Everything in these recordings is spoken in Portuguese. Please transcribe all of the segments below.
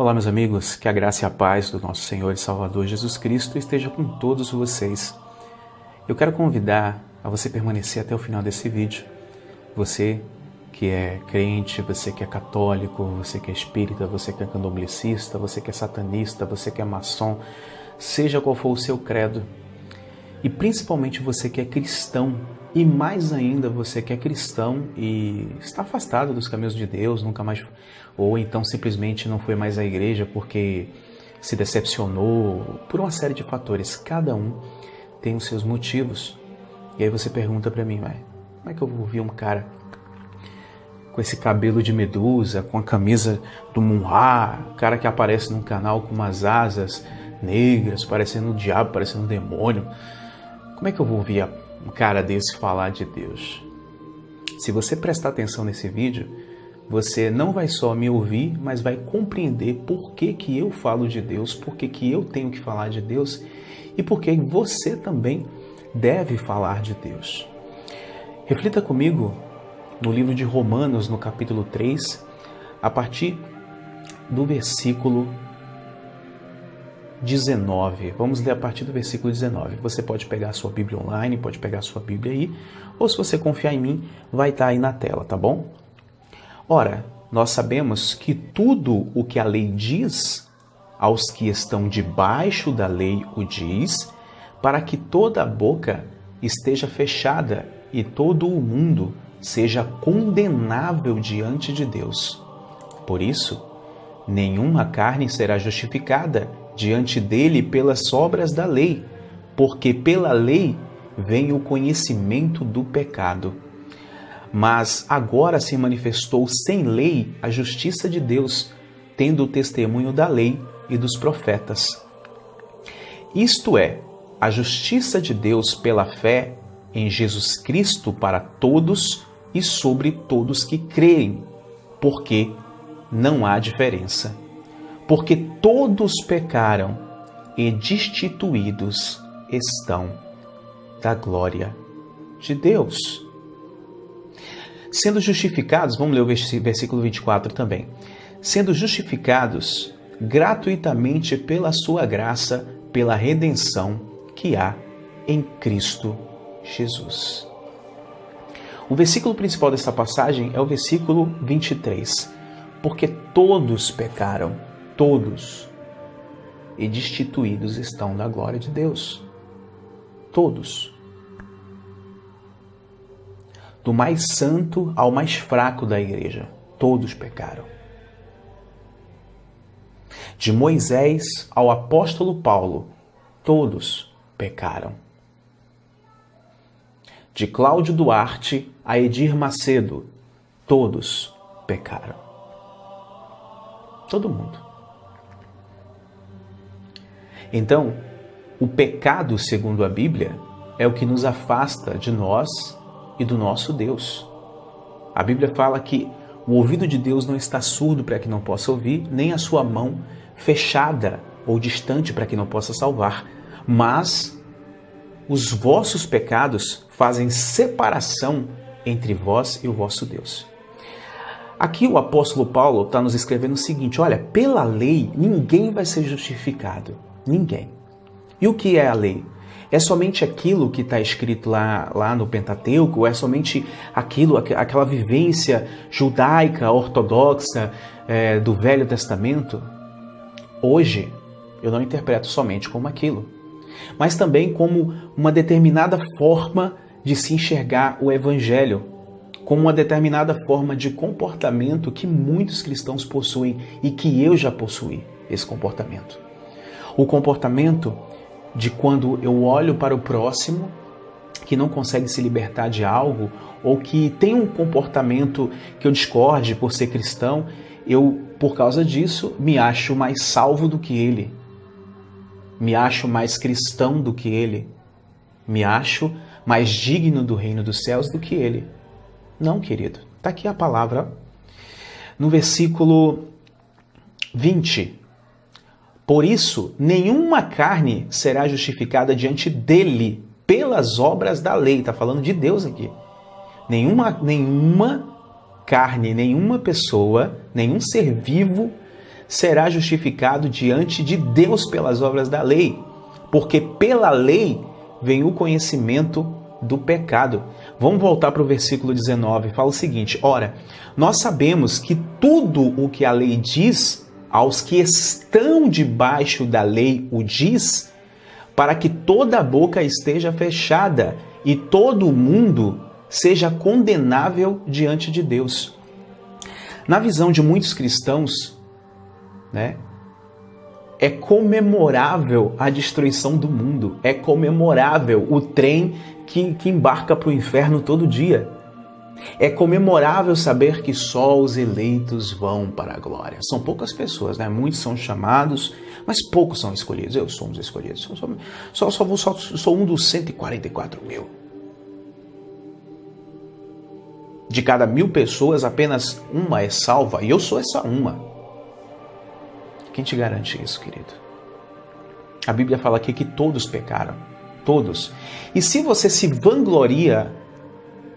Olá, meus amigos, que a graça e a paz do nosso Senhor e Salvador Jesus Cristo esteja com todos vocês. Eu quero convidar a você permanecer até o final desse vídeo. Você que é crente, você que é católico, você que é espírita, você que é candomblessista, você que é satanista, você que é maçom, seja qual for o seu credo, e principalmente você que é cristão, e mais ainda você que é cristão e está afastado dos caminhos de Deus, nunca mais, ou então simplesmente não foi mais à igreja porque se decepcionou por uma série de fatores. Cada um tem os seus motivos. E aí você pergunta para mim, como é que eu vou ouvir um cara com esse cabelo de medusa, com a camisa do Munhá, cara que aparece num canal com umas asas negras, parecendo um diabo, parecendo um demônio? Como é que eu vou ouvir um cara desse falar de Deus? Se você prestar atenção nesse vídeo, você não vai só me ouvir, mas vai compreender por que que eu falo de Deus, por que que eu tenho que falar de Deus e por que você também deve falar de Deus. Reflita comigo no livro de Romanos, no capítulo 3, a partir do versículo 19. Vamos ler a partir do versículo 19. Você pode pegar a sua Bíblia online, pode pegar a sua Bíblia aí, ou se você confiar em mim, vai estar aí na tela, tá bom? Ora, nós sabemos que tudo o que a lei diz, aos que estão debaixo da lei o diz, para que toda a boca esteja fechada e todo o mundo seja condenável diante de Deus. Por isso, nenhuma carne será justificada diante dele pelas obras da lei, porque pela lei vem o conhecimento do pecado. Mas agora se manifestou sem lei a justiça de Deus, tendo o testemunho da lei e dos profetas. Isto é, a justiça de Deus pela fé em Jesus Cristo para todos e sobre todos que creem, porque não há diferença. Porque todos pecaram e destituídos estão da glória de Deus. Sendo justificados, vamos ler o versículo 24 também. Sendo justificados gratuitamente pela sua graça, pela redenção que há em Cristo Jesus. O versículo principal desta passagem é o versículo 23. Porque todos pecaram, todos, e destituídos estão da glória de Deus. Todos. Do mais santo ao mais fraco da igreja, todos pecaram. De Moisés ao apóstolo Paulo, todos pecaram. De Cláudio Duarte a Edir Macedo, todos pecaram. Todo mundo. Então, o pecado, segundo a Bíblia, é o que nos afasta de nós e do nosso Deus. A Bíblia fala que o ouvido de Deus não está surdo para que não possa ouvir, nem a sua mão fechada ou distante para que não possa salvar. Mas os vossos pecados fazem separação entre vós e o vosso Deus. Aqui o apóstolo Paulo está nos escrevendo o seguinte, olha, pela lei ninguém vai ser justificado, ninguém. E o que é a lei? É somente aquilo que está escrito lá no Pentateuco? Ou é somente aquela vivência judaica, ortodoxa do Velho Testamento? Hoje, eu não interpreto somente como aquilo, mas também como uma determinada forma de se enxergar o Evangelho, como uma determinada forma de comportamento que muitos cristãos possuem e que eu já possuí esse comportamento. O comportamento de quando eu olho para o próximo que não consegue se libertar de algo ou que tem um comportamento que eu discorde por ser cristão, eu, por causa disso, me acho mais salvo do que ele, me acho mais cristão do que ele, me acho mais digno do reino dos céus do que ele. Não, querido. Está aqui a palavra. No versículo 20. Por isso, nenhuma carne será justificada diante dele pelas obras da lei. Está falando de Deus aqui. Nenhuma carne, nenhuma pessoa, nenhum ser vivo será justificado diante de Deus pelas obras da lei, porque pela lei vem o conhecimento do pecado. Vamos voltar para o versículo 19, fala o seguinte: ora, nós sabemos que tudo o que a lei diz, aos que estão debaixo da lei o diz, para que toda a boca esteja fechada e todo o mundo seja condenável diante de Deus. Na visão de muitos cristãos, né, é comemorável a destruição do mundo, é comemorável o trem que embarca para o inferno todo dia. É comemorável saber que só os eleitos vão para a glória. São poucas pessoas, né? Muitos são chamados, mas poucos são escolhidos. Eu sou um dos escolhidos. Sou um dos 144 mil. De cada 1000 pessoas, apenas uma é salva. E eu sou essa uma. Quem te garante isso, querido? A Bíblia fala aqui que todos pecaram. Todos. E se você se vangloria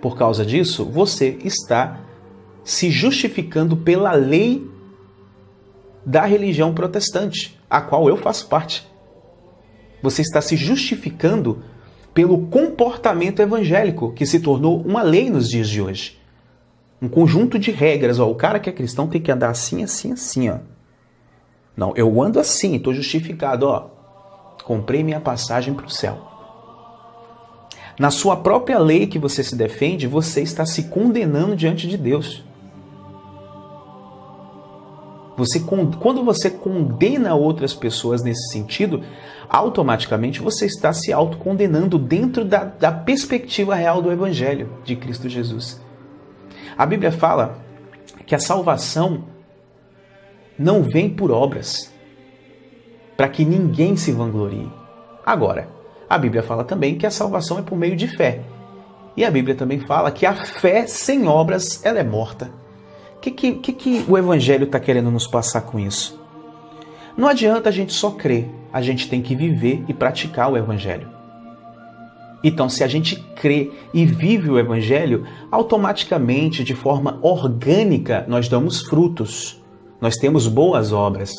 por causa disso, você está se justificando pela lei da religião protestante, a qual eu faço parte. Você está se justificando pelo comportamento evangélico, que se tornou uma lei nos dias de hoje. Um conjunto de regras. Ó, o cara que é cristão tem que andar assim, assim, assim. Ó. Não, eu ando assim, estou justificado. Ó. Comprei minha passagem para o céu. Na sua própria lei que você se defende, você está se condenando diante de Deus. Quando você condena outras pessoas nesse sentido, automaticamente você está se autocondenando dentro da perspectiva real do Evangelho de Cristo Jesus. A Bíblia fala que a salvação não vem por obras, para que ninguém se vanglorie. Agora, a Bíblia fala também que a salvação é por meio de fé. E a Bíblia também fala que a fé sem obras, ela é morta. O que o Evangelho está querendo nos passar com isso? Não adianta a gente só crer, a gente tem que viver e praticar o Evangelho. Então, se a gente crê e vive o Evangelho, automaticamente, de forma orgânica, nós damos frutos. Nós temos boas obras.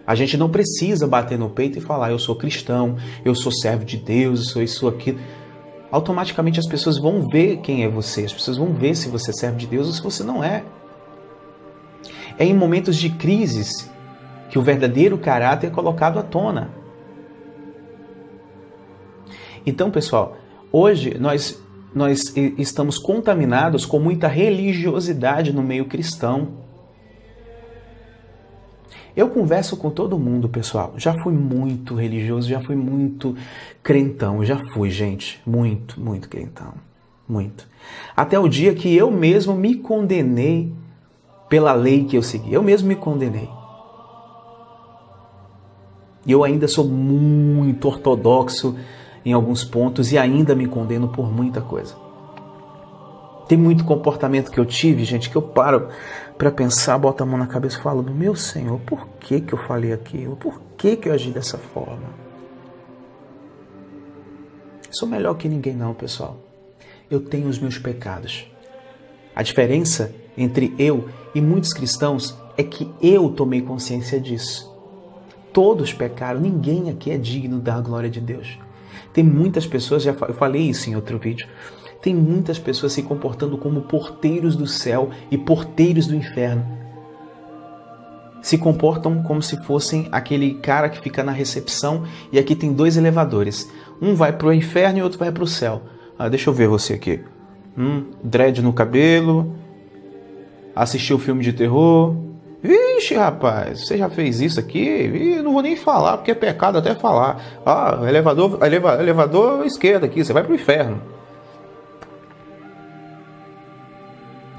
A gente não precisa bater no peito e falar, eu sou cristão, eu sou servo de Deus, eu sou isso ou aquilo. Automaticamente as pessoas vão ver quem é você, as pessoas vão ver se você é servo de Deus ou se você não é. É em momentos de crises que o verdadeiro caráter é colocado à tona. Então, pessoal, hoje nós estamos contaminados com muita religiosidade no meio cristão. Eu converso com todo mundo, pessoal. Já fui muito religioso, já fui muito crentão. Já fui, gente. Muito, muito crentão. Muito. Até o dia que eu mesmo me condenei pela lei que eu segui. Eu mesmo me condenei. E eu ainda sou muito ortodoxo em alguns pontos e ainda me condeno por muita coisa. Tem muito comportamento que eu tive, gente, que eu paro para pensar, boto a mão na cabeça e falo, meu Senhor, por que eu falei aquilo? Por que eu agi dessa forma? Sou melhor que ninguém não, pessoal. Eu tenho os meus pecados. A diferença entre eu e muitos cristãos é que eu tomei consciência disso. Todos pecaram, ninguém aqui é digno da glória de Deus. Tem muitas pessoas, eu falei isso em outro vídeo, tem muitas pessoas se comportando como porteiros do céu e porteiros do inferno. Se comportam como se fossem aquele cara que fica na recepção e aqui tem 2 elevadores. Um vai para o inferno e outro vai para o céu. Deixa eu ver você aqui. Dread no cabelo, assistiu filme de terror. Vixe, rapaz, você já fez isso aqui? Eu não vou nem falar, porque é pecado até falar. Elevador esquerdo aqui, você vai para o inferno.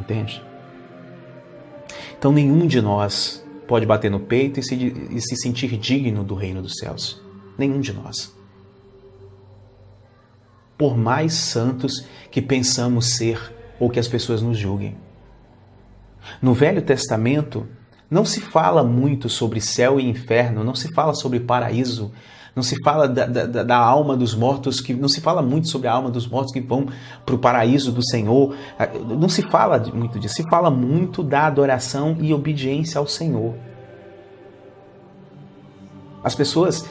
Entende? Então nenhum de nós pode bater no peito e se sentir digno do reino dos céus. Nenhum de nós. Por mais santos que pensamos ser ou que as pessoas nos julguem. No Velho Testamento, não se fala muito sobre céu e inferno, não se fala sobre paraíso, Não se fala da alma dos mortos, não se fala muito sobre a alma dos mortos que vão para o paraíso do Senhor. Não se fala muito disso, se fala muito da adoração e obediência ao Senhor. As pessoas,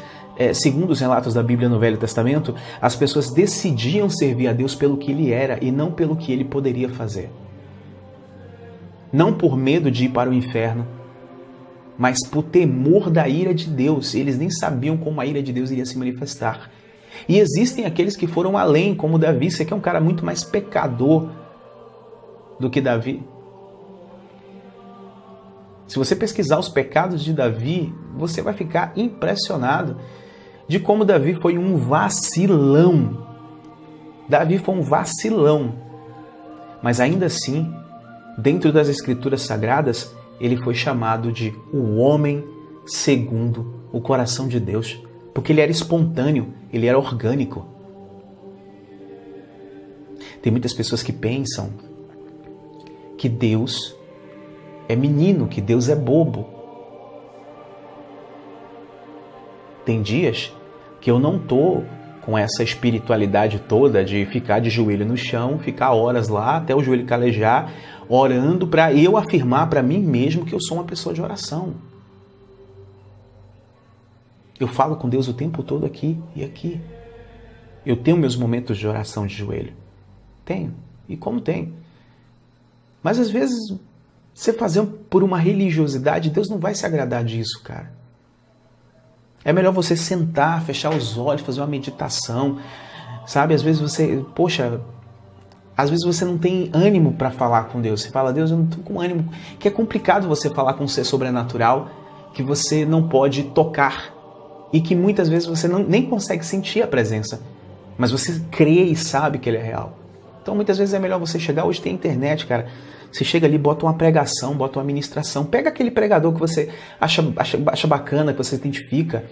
segundo os relatos da Bíblia no Velho Testamento, as pessoas decidiam servir a Deus pelo que Ele era e não pelo que Ele poderia fazer. Não por medo de ir para o inferno, mas por temor da ira de Deus. Eles nem sabiam como a ira de Deus iria se manifestar. E existem aqueles que foram além, como Davi. Você que é um cara muito mais pecador do que Davi. Se você pesquisar os pecados de Davi, você vai ficar impressionado de como Davi foi um vacilão. Davi foi um vacilão. Mas ainda assim, dentro das Escrituras Sagradas, ele foi chamado de o homem segundo o coração de Deus, porque ele era espontâneo, ele era orgânico. Tem muitas pessoas que pensam que Deus é menino, que Deus é bobo. Tem dias que eu não estou com essa espiritualidade toda de ficar de joelho no chão, ficar horas lá até o joelho calejar, orando para eu afirmar para mim mesmo que eu sou uma pessoa de oração. Eu falo com Deus o tempo todo aqui e aqui. Eu tenho meus momentos de oração de joelho. Tenho. E como tenho. Mas às vezes, você fazer por uma religiosidade, Deus não vai se agradar disso, cara. É melhor você sentar, fechar os olhos, fazer uma meditação, sabe? Às vezes você, às vezes você não tem ânimo para falar com Deus. Você fala, Deus, eu não estou com ânimo. Que é complicado você falar com um ser sobrenatural que você não pode tocar e que muitas vezes você nem consegue sentir a presença, mas você crê e sabe que ele é real. Então muitas vezes é melhor você chegar, hoje tem internet, cara. Você chega ali, bota uma pregação, bota uma ministração, pega aquele pregador que você acha bacana, que você se identifica.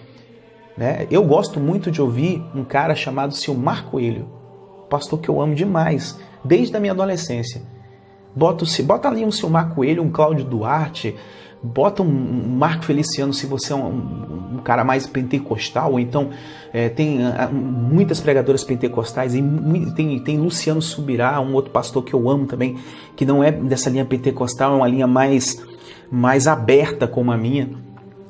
Né? Eu gosto muito de ouvir um cara chamado Silmar Coelho, pastor que eu amo demais, desde a minha adolescência. Bota ali um Silmar Coelho, um Cláudio Duarte, bota um Marco Feliciano se você é um cara mais pentecostal, ou então tem muitas pregadoras pentecostais, e tem Luciano Subirá, um outro pastor que eu amo também, que não é dessa linha pentecostal, é uma linha mais aberta como a minha,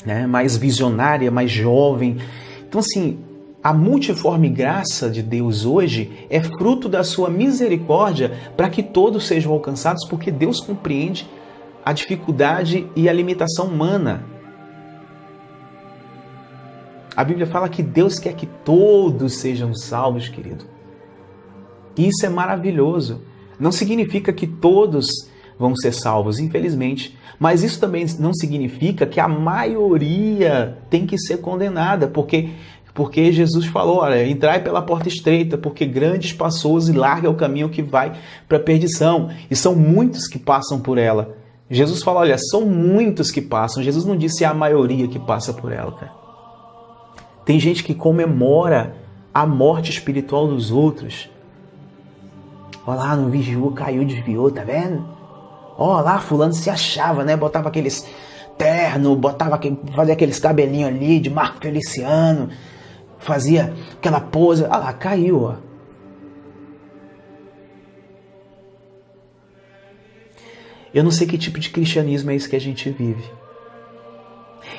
né? Mais visionária, mais jovem. Então assim, a multiforme graça de Deus hoje é fruto da sua misericórdia para que todos sejam alcançados, porque Deus compreende a dificuldade e a limitação humana. A Bíblia fala que Deus quer que todos sejam salvos, querido. E isso é maravilhoso. Não significa que todos vão ser salvos, infelizmente. Mas isso também não significa que a maioria tem que ser condenada, porque Jesus falou, olha, entrai pela porta estreita, porque grande, espaçoso e largo é o caminho que vai para a perdição. E são muitos que passam por ela. Jesus fala, olha, são muitos que passam. Jesus não disse a maioria que passa por ela, cara. Tem gente que comemora a morte espiritual dos outros. Olha lá, não vigiou, caiu, desviou, tá vendo? Olha lá, fulano se achava, né? Botava aqueles terno, fazia aqueles cabelinhos ali de Marco Feliciano, fazia aquela pose. Olha lá, caiu, ó. Eu não sei que tipo de cristianismo é esse que a gente vive.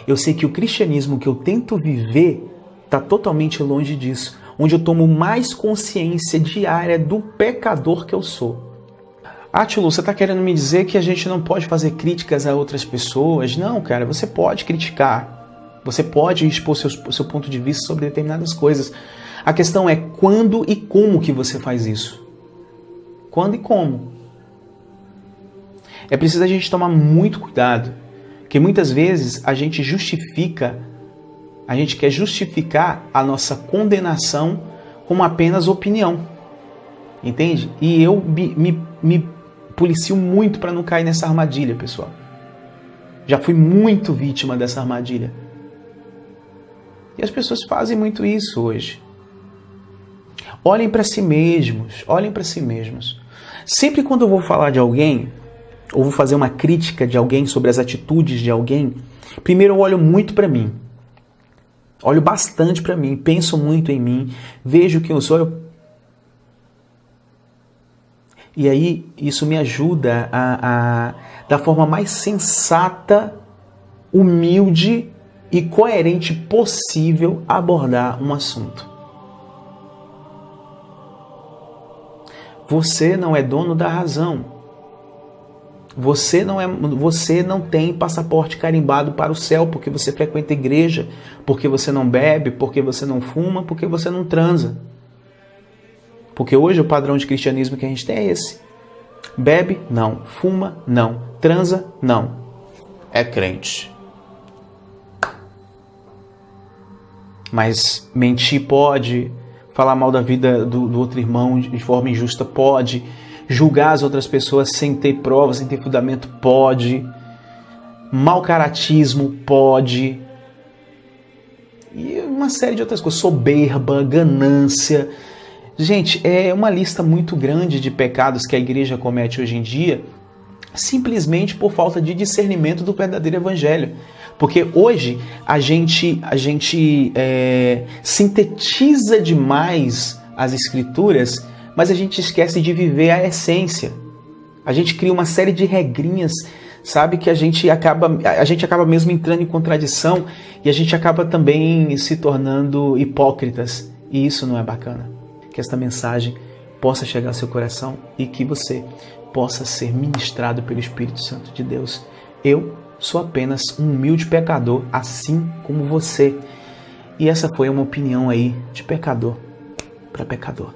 Eu sei que o cristianismo que eu tento viver está totalmente longe disso, onde eu tomo mais consciência diária do pecador que eu sou. Tilo, você está querendo me dizer que a gente não pode fazer críticas a outras pessoas? Não, cara, você pode criticar. Você pode expor seu ponto de vista sobre determinadas coisas. A questão é quando e como que você faz isso. Quando e como. É preciso a gente tomar muito cuidado, porque muitas vezes a gente quer justificar a nossa condenação como apenas opinião, entende? E eu me policio muito para não cair nessa armadilha, pessoal. Já fui muito vítima dessa armadilha. E as pessoas fazem muito isso hoje. Olhem para si mesmos, olhem para si mesmos. Sempre quando eu vou falar de alguém, ou vou fazer uma crítica de alguém sobre as atitudes de alguém, primeiro eu olho muito para mim. Olho bastante para mim, penso muito em mim, vejo quem eu sou. E aí isso me ajuda da forma mais sensata, humilde e coerente possível abordar um assunto. Você não é dono da razão. Você não tem passaporte carimbado para o céu porque você frequenta a igreja, porque você não bebe, porque você não fuma, porque você não transa. Porque hoje o padrão de cristianismo que a gente tem é esse. Bebe? Não. Fuma? Não. Transa? Não. É crente. Mas mentir pode, falar mal da vida do outro irmão de forma injusta pode, julgar as outras pessoas sem ter provas, sem ter fundamento pode, mau caratismo pode, e uma série de outras coisas, soberba, ganância. Gente, é uma lista muito grande de pecados que a igreja comete hoje em dia, simplesmente por falta de discernimento do verdadeiro evangelho. Porque hoje a gente sintetiza demais as escrituras, mas a gente esquece de viver a essência. A gente cria uma série de regrinhas, sabe, que a gente acaba mesmo entrando em contradição e a gente acaba também se tornando hipócritas. E isso não é bacana. Que esta mensagem possa chegar ao seu coração e que você possa ser ministrado pelo Espírito Santo de Deus. Eu sou apenas um humilde pecador, assim como você. E essa foi uma opinião aí de pecador para pecador.